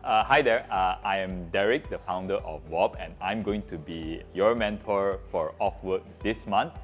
Hi there, I am Derek, the founder of WOBB, and I'm going to be your mentor for Offwerk this month.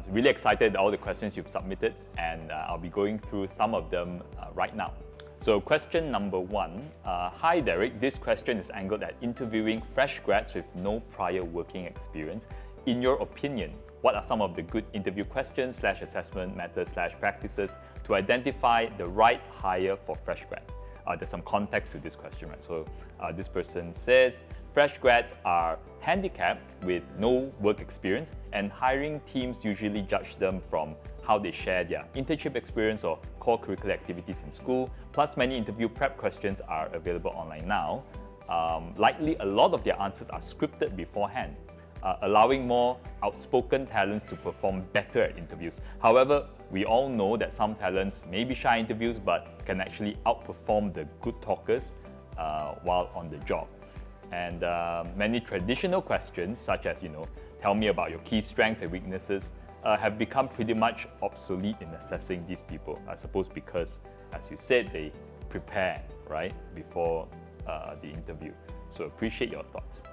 Really excited all the questions you've submitted, and I'll be going through some of them right now. So question number one, hi Derek, this question is angled at interviewing fresh grads with no prior working experience. In your opinion, what are some of the good interview questions / assessment methods / practices to identify the right hire for fresh grads? There's some context to this question, right? So this person says, fresh grads are handicapped with no work experience, and hiring teams usually judge them from how they share their internship experience or core curricular activities in school. Plus, many interview prep questions are available online now. Likely, a lot of their answers are scripted beforehand, allowing more outspoken talents to perform better at interviews. However, we all know that some talents may be shy interviews but can actually outperform the good talkers while on the job. And many traditional questions, such as, tell me about your key strengths and weaknesses, have become pretty much obsolete in assessing these people, I suppose because, as you said, they prepare, right, before the interview. So appreciate your thoughts.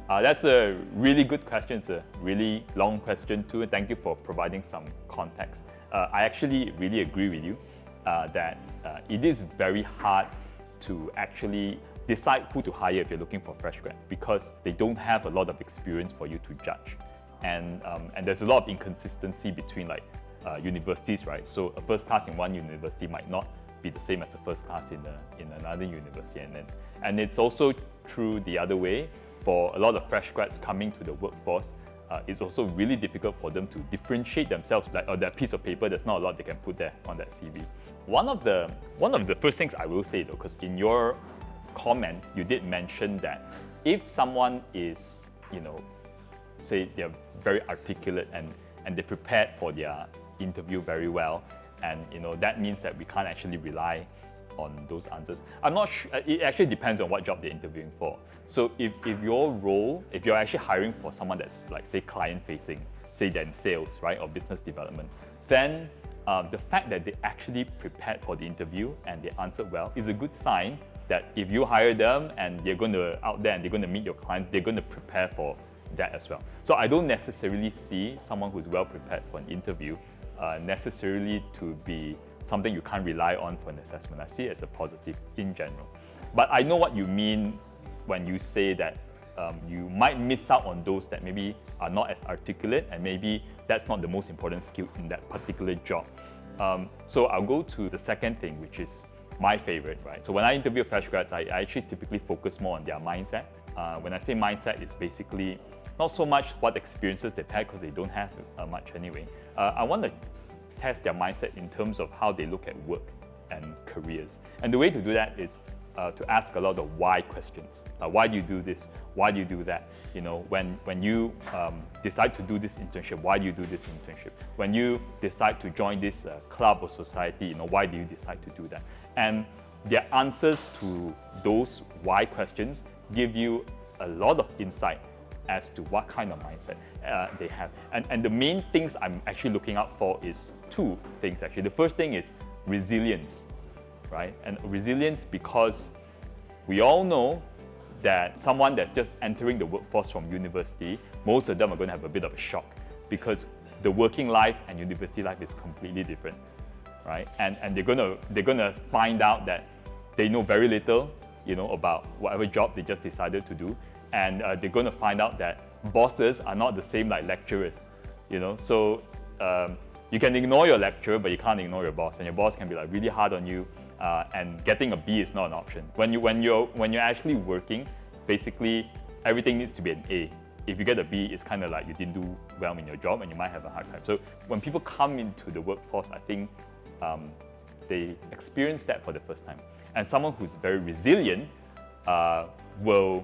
That's a really good question. It's a really long question too, and thank you for providing some context. I actually really agree with you that it is very hard to actually decide who to hire if you're looking for fresh grad, because they don't have a lot of experience for you to judge. And there's a lot of inconsistency between universities, right? So a first class in one university might not be the same as a first class in another university. And it's also true the other way. For a lot of fresh grads coming to the workforce, it's also really difficult for them to differentiate themselves. On that piece of paper, there's not a lot they can put there on that CV. One of the first things I will say though, because in your comment, you did mention that if someone is, say they're very articulate and they prepared for their interview very well, and that means that we can't actually rely on those answers. I'm not sure, it actually depends on what job they're interviewing for. So if your role, if you're actually hiring for someone that's say client facing, say they're in sales, right, or business development, then the fact that they actually prepared for the interview and they answered well is a good sign that if you hire them and they're going to out there and they're going to meet your clients, they're going to prepare for that as well. So I don't necessarily see someone who's well prepared for an interview necessarily to be something you can't rely on for an assessment. I see it as a positive in general. But I know what you mean when you say that you might miss out on those that maybe are not as articulate, and maybe that's not the most important skill in that particular job. So I'll go to the second thing, which is my favorite, right? So when I interview fresh grads, I actually typically focus more on their mindset. When I say mindset, it's basically not so much what experiences they've had, because they don't have much anyway. I want to test their mindset in terms of how they look at work and careers. And the way to do that is to ask a lot of why questions. Why do you do this? Why do you do that? When you decide to do this internship, why do you do this internship? When you decide to join this club or society, why do you decide to do that? And their answers to those why questions give you a lot of insight as to what kind of mindset they have. And the main things I'm actually looking out for is two things actually. The first thing is resilience, right? And resilience because we all know that someone that's just entering the workforce from university, most of them are going to have a bit of a shock, because the working life and university life is completely different, right? And they're gonna find out that they know very little, about whatever job they just decided to do. And they're going to find out that bosses are not the same like lecturers, So you can ignore your lecturer, but you can't ignore your boss, and your boss can be really hard on you. And getting a B is not an option. When you're actually working, basically everything needs to be an A. If you get a B, it's kind of like you didn't do well in your job, and you might have a hard time. So when people come into the workforce, I think they experience that for the first time. And someone who's very resilient will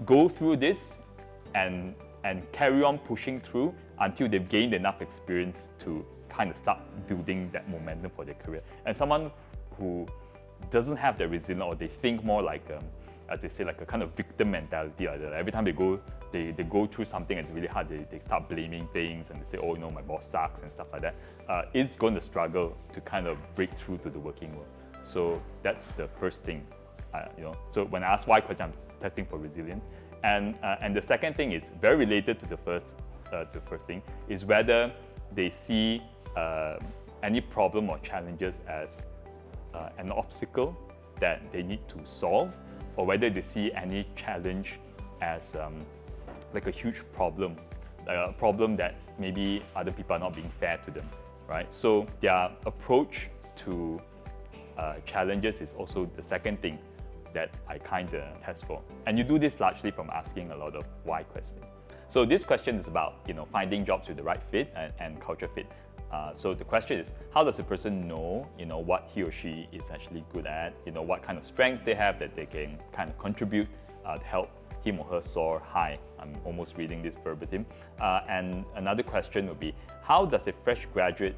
go through this and carry on pushing through until they've gained enough experience to kind of start building that momentum for their career. And someone who doesn't have that resilience, or they think more like, as they say, like a kind of victim mentality. Every time they go through something and it's really hard, they start blaming things and they say, oh, my boss sucks and stuff like that. It's going to struggle to kind of break through to the working world. So that's the first thing So when I ask why question, I'm testing for resilience. And the second thing is very related to the first thing, is whether they see any problem or challenges as an obstacle that they need to solve, or whether they see any challenge as like a huge problem, a problem that maybe other people are not being fair to them, right? So their approach to challenges is also the second thing that I kind of test for. And you do this largely from asking a lot of why questions. So this question is about finding jobs with the right fit and culture fit. So the question is, how does a person know what he or she is actually good at, what kind of strengths they have that they can kind of contribute to help him or her soar high. I'm almost reading this verbatim. And another question would be, how does a fresh graduate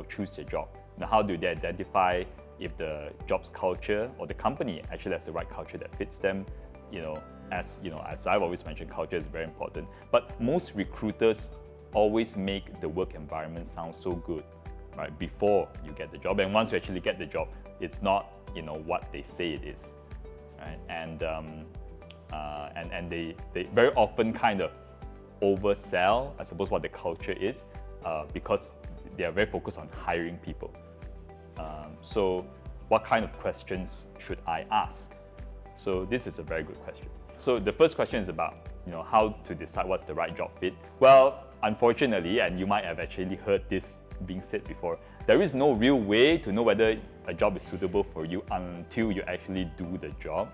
choose their job? How do they identify if the job's culture or the company actually has the right culture that fits them? As I've always mentioned, culture is very important. But most recruiters always make the work environment sound so good, right, before you get the job. And once you actually get the job, it's not what they say it is, right? And they very often kind of oversell, I suppose, what the culture is, because they are very focused on hiring people. So what kind of questions should I ask? So this is a very good question. So the first question is about how to decide what's the right job fit. Well, unfortunately, and you might have actually heard this being said before, there is no real way to know whether a job is suitable for you until you actually do the job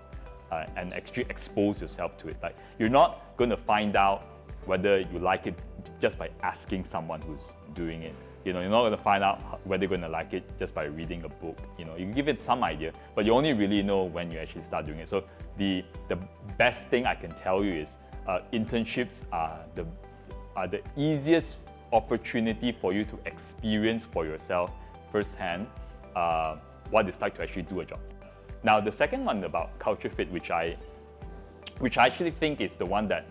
and actually expose yourself to it. Like, you're not going to find out whether you like it just by asking someone who's doing it. You're not going to find out whether you're going to like it just by reading a book. You can give it some idea, but you only really know when you actually start doing it. So the best thing I can tell you is internships are the easiest opportunity for you to experience for yourself firsthand what it's like to actually do a job. Now, the second one about culture fit, which I actually think is the one that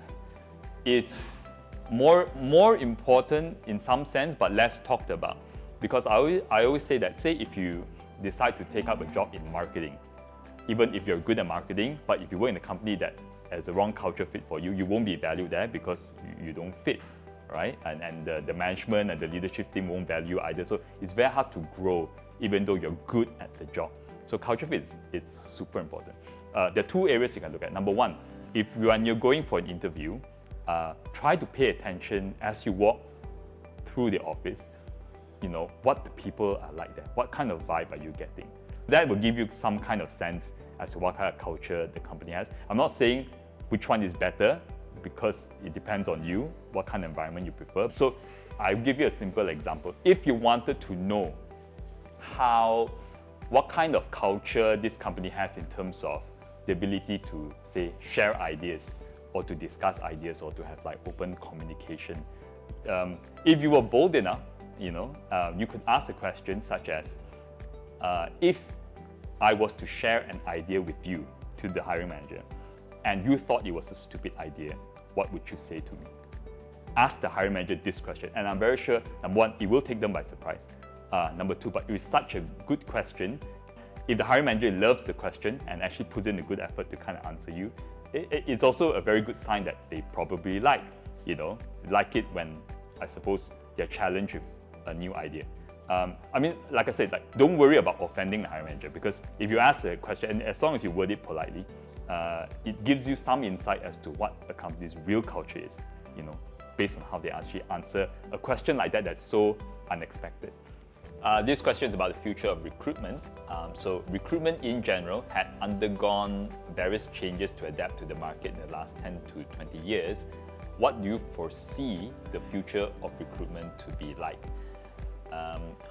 is more important in some sense, but less talked about. Because I always say that, say if you decide to take up a job in marketing, even if you're good at marketing, but if you work in a company that has a wrong culture fit for you, you won't be valued there because you don't fit, right? And the management and the leadership team won't value you either. So it's very hard to grow even though you're good at the job. So culture fit it's super important. There are two areas you can look at. Number one, if you're going for an interview, try to pay attention as you walk through the office, what the people are like there, what kind of vibe are you getting. That will give you some kind of sense as to what kind of culture the company has. I'm not saying which one is better because it depends on you, what kind of environment you prefer. So I'll give you a simple example. If you wanted to know what kind of culture this company has in terms of the ability to, say, share ideas, or to discuss ideas, or to have like open communication. If you were bold enough, you could ask a question such as, if I was to share an idea with you to the hiring manager, and you thought it was a stupid idea, what would you say to me? Ask the hiring manager this question, and I'm very sure, number one, it will take them by surprise. Number two, but it is such a good question. If the hiring manager loves the question and actually puts in a good effort to kind of answer you, it's also a very good sign that they probably like it when, I suppose, they're challenged with a new idea. Like I said, don't worry about offending the hiring manager, because if you ask a question, and as long as you word it politely, it gives you some insight as to what a company's real culture is, based on how they actually answer a question like that that's so unexpected. This question is about the future of recruitment. So recruitment in general had undergone various changes to adapt to the market in the last 10 to 20 years. What do you foresee the future of recruitment to be like?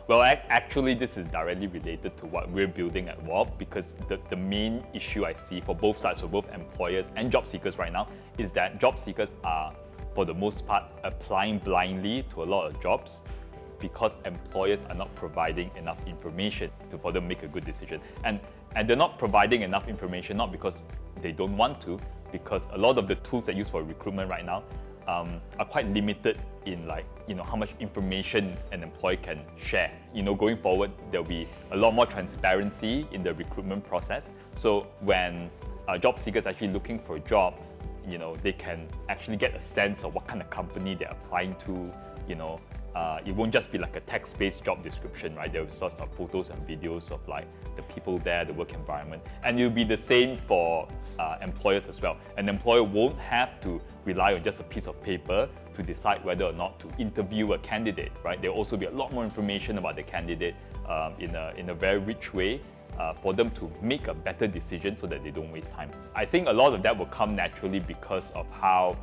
Well, actually, this is directly related to what we're building at WOBB, because the main issue I see for both sides, for both employers and job seekers right now, is that job seekers are, for the most part, applying blindly to a lot of jobs because employers are not providing enough information for them to make a good decision. And they're not providing enough information not because they don't want to, because a lot of the tools they use for recruitment right now are quite limited in how much information an employee can share. Going forward, there'll be a lot more transparency in the recruitment process. So when job seekers actually looking for a job, they can actually get a sense of what kind of company they're applying to. It won't just be like a text-based job description, right? There will be sorts of photos and videos of the people there, the work environment. And it'll be the same for employers as well. An employer won't have to rely on just a piece of paper to decide whether or not to interview a candidate, right? There'll also be a lot more information about the candidate in a very rich way for them to make a better decision so that they don't waste time. I think a lot of that will come naturally because of how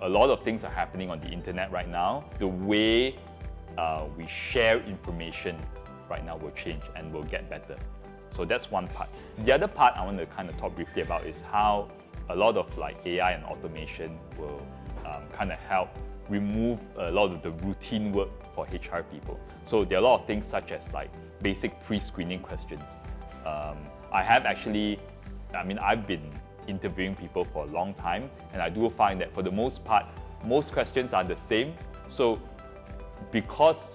a lot of things are happening on the internet right now. The way we share information right now will change and will get better. So that's one part. The other part I want to kind of talk briefly about is how a lot of AI and automation will kind of help remove a lot of the routine work for HR people. So there are a lot of things such as basic pre-screening questions. I've been interviewing people for a long time, and I do find that for the most part, most questions are the same. So because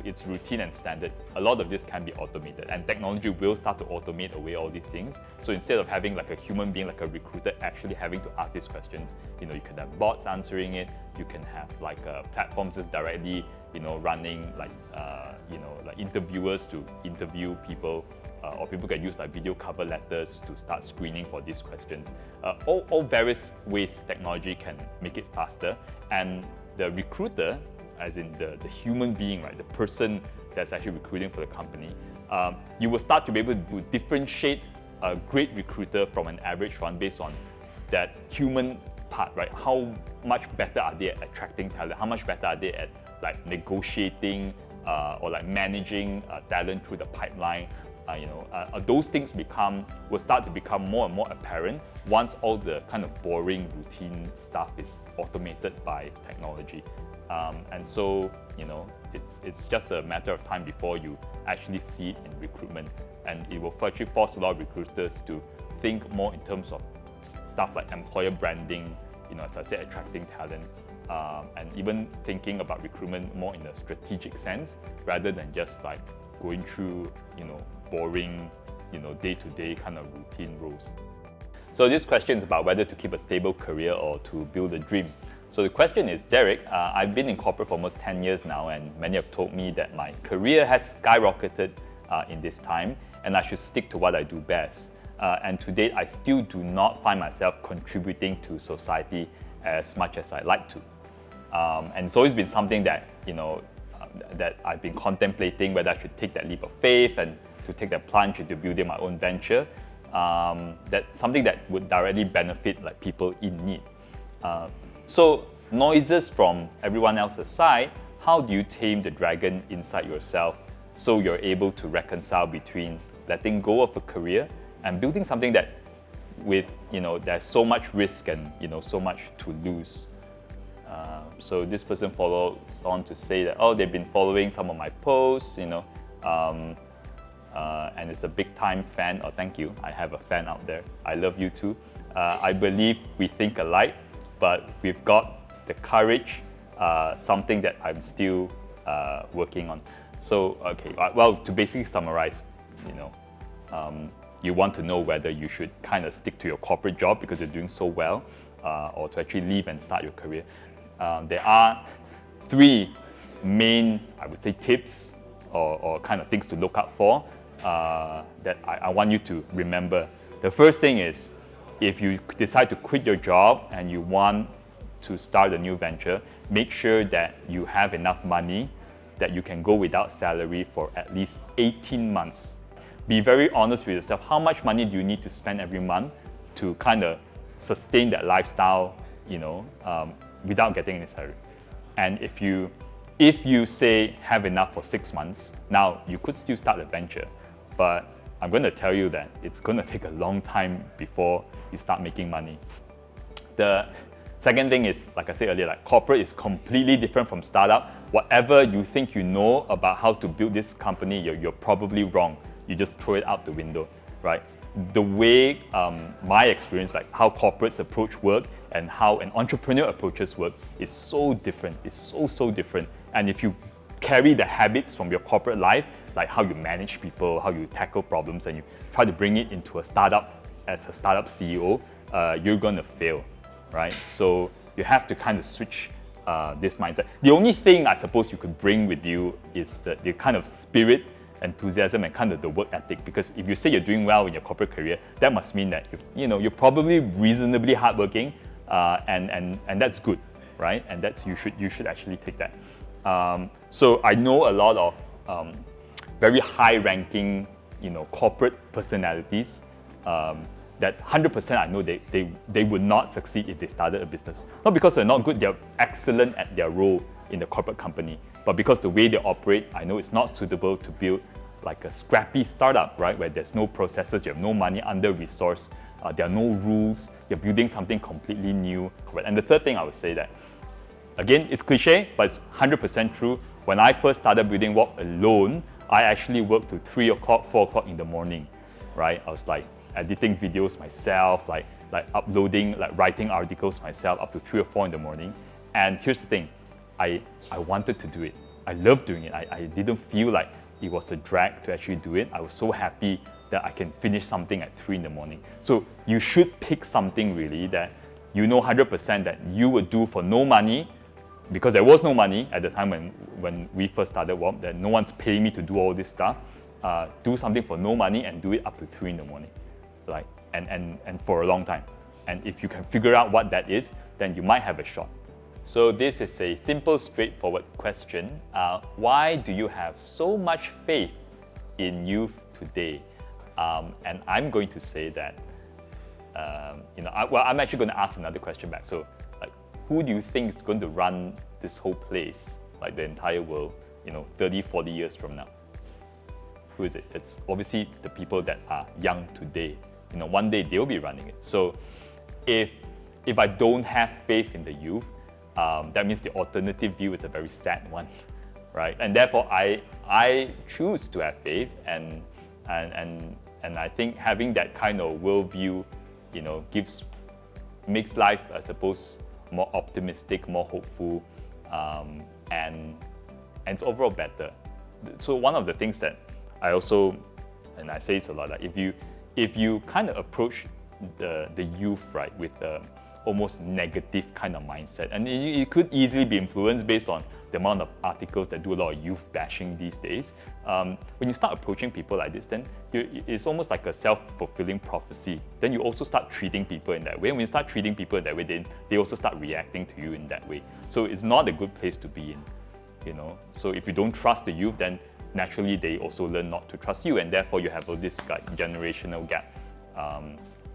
it's routine and standard, a lot of this can be automated, and technology will start to automate away all these things. So instead of having a human being, like a recruiter, actually having to ask these questions, you can have bots answering it. You can have platforms just directly running interviewers to interview people, or people can use video cover letters to start screening for these questions. All various ways technology can make it faster, and the recruiter, as in the human being, right, the person that's actually recruiting for the company, you will start to be able to differentiate a great recruiter from an average one based on that human part, right? How much better are they at attracting talent? How much better are they at negotiating or managing talent through the pipeline? Those things will start to become more and more apparent once all the kind of boring routine stuff is automated by technology. And so, it's just a matter of time before you actually see it in recruitment, and it will actually force a lot of recruiters to think more in terms of stuff like employer branding, as I said, attracting talent, and even thinking about recruitment more in a strategic sense rather than just going through, boring, day-to-day kind of routine roles. So this question is about whether to keep a stable career or to build a dream. So the question is, Derek, I've been in corporate for almost 10 years now, and many have told me that my career has skyrocketed in this time, and I should stick to what I do best. And to date, I still do not find myself contributing to society as much as I'd like to. And it's always been something that, that I've been contemplating whether I should take that leap of faith and to take that plunge into building my own venture. That's something that would directly benefit people in need. So noises from everyone else aside, how do you tame the dragon inside yourself so you're able to reconcile between letting go of a career and building something that with, there's so much risk and, so much to lose? So this person follows on to say that, they've been following some of my posts, and it's a big time fan. Thank you. I have a fan out there. I love you too. I believe we think alike, but we've got the courage, something that I'm still working on. So, okay, well, to basically summarize, you want to know whether you should kind of stick to your corporate job because you're doing so well, or to actually leave and start your career. There are three main, I would say, tips or kind of things to look out for that I want you to remember. The first thing is, if you decide to quit your job and you want to start a new venture, make sure that you have enough money that you can go without salary for at least 18 months. Be very honest with yourself. How much money do you need to spend every month to kind of sustain that lifestyle, without getting any salary? And if you say have enough for 6 months, now you could still start a venture, but I'm going to tell you that it's going to take a long time before you start making money. The second thing is, like I said earlier, corporate is completely different from startup. Whatever you think you know about how to build this company, you're probably wrong. You just throw it out the window, right? the way my experience, like how corporates approach work and how an entrepreneur approaches work is so different. It's so different. And if you carry the habits from your corporate life, like how you manage people, how you tackle problems, and you try to bring it into a startup as a startup CEO, you're going to fail, right? So you have to kind of switch this mindset. The only thing I suppose you could bring with you is the kind of spirit, enthusiasm, and kind of the work ethic. Because if you say you're doing well in your corporate career, that must mean that you're probably reasonably hardworking, and that's good, right? And that's you should actually take that. So I know a lot of very high-ranking, corporate personalities that 100% I know they would not succeed if they started a business. Not because they're not good, they're excellent at their role in the corporate company, but because the way they operate, I know it's not suitable to build like a scrappy startup, right? Where there's no processes, you have no money, under-resourced, there are no rules, you're building something completely new. And the third thing I would say that, again, it's cliche, but it's 100% true. When I first started building WOBB alone, I actually worked to 3 o'clock, 4 o'clock in the morning, right? I was like editing videos myself, like uploading, like writing articles myself up to 3 or 4 in the morning. And here's the thing, I wanted to do it. I loved doing it. I didn't feel like it was a drag to actually do it. I was so happy that I can finish something at 3 in the morning. So you should pick something really that 100% that you would do for no money, because there was no money at the time when we first started WOBB, that no one's paying me to do all this stuff. Do something for no money and do it up to 3 in the morning, like, and for a long time. And if you can figure out what that is, then you might have a shot. So this is a simple, straightforward question. Why do you have so much faith in youth today? And I'm going to say that, I'm actually going to ask another question back. So, like, who do you think is going to run this whole place, like the entire world, 30, 40 years from now? Who is it? It's obviously the people that are young today. One day they'll be running it. So, if I don't have faith in the youth, that means the alternative view is a very sad one, right? And therefore, I choose to have faith, and I think having that kind of worldview, makes life, I suppose, more optimistic, more hopeful, and it's overall better. So one of the things that I also, and I say this a lot, like if you kind of approach the youth, right, with almost negative kind of mindset, and it could easily be influenced based on the amount of articles that do a lot of youth bashing these days. When you start approaching people like this, then it's almost like a self-fulfilling prophecy. Then you also start treating people in that way. And when you start treating people in that way, then they also start reacting to you in that way. So it's not a good place to be in, So if you don't trust the youth, then naturally they also learn not to trust you, and therefore you have all this like generational gap.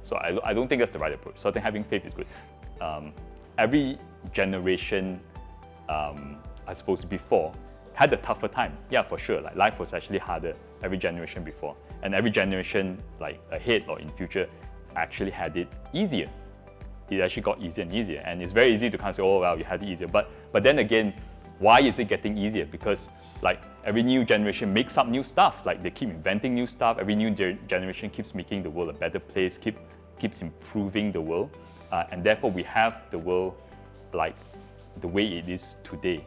So I don't think that's the right approach. So I think having faith is good. Every generation, I suppose before, had a tougher time. Yeah, for sure. Like life was actually harder every generation before, and every generation like ahead or in future actually had it easier. It actually got easier and easier, and it's very easy to kind of say, oh well, you had it easier. But then again, why is it getting easier? Because like every new generation makes up new stuff. Like they keep inventing new stuff. Every new generation keeps making the world a better place, keeps improving the world, and therefore we have the world like the way it is today.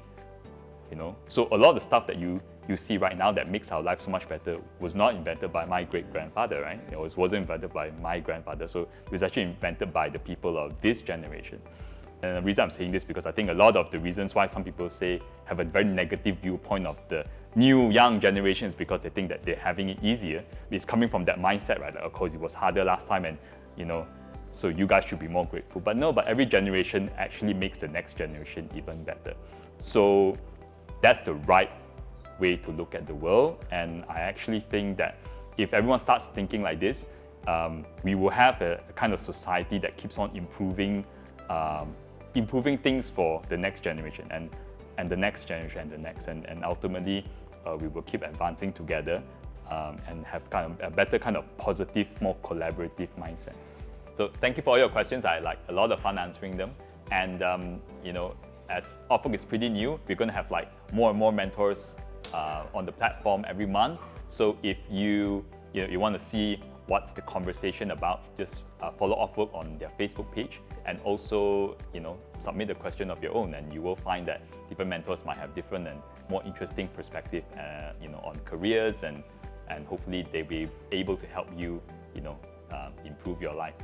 So a lot of the stuff that you see right now that makes our life so much better was not invented by my great-grandfather, right? It wasn't invented by my grandfather. So it was actually invented by the people of this generation. And the reason I'm saying this because I think a lot of the reasons why some people have a very negative viewpoint of the new young generation is because they think that they're having it easier. It's coming from that mindset, right? Like, of course, it was harder last time, and so you guys should be more grateful. But no, every generation actually makes the next generation even better. So that's the right way to look at the world, and I actually think that if everyone starts thinking like this, we will have a kind of society that keeps on improving things for the next generation and the next generation and the next, and ultimately we will keep advancing together and have kind of a better kind of positive, more collaborative mindset. So thank you for all your questions. I like a lot of fun answering them, and as Offwerk is pretty new, we're going to have like more and more mentors on the platform every month. So if you want to see what's the conversation about, just follow Offwerk on their Facebook page, and also, submit a question of your own, and you will find that different mentors might have different and more interesting perspective, on careers, and hopefully they'll be able to help you, improve your life.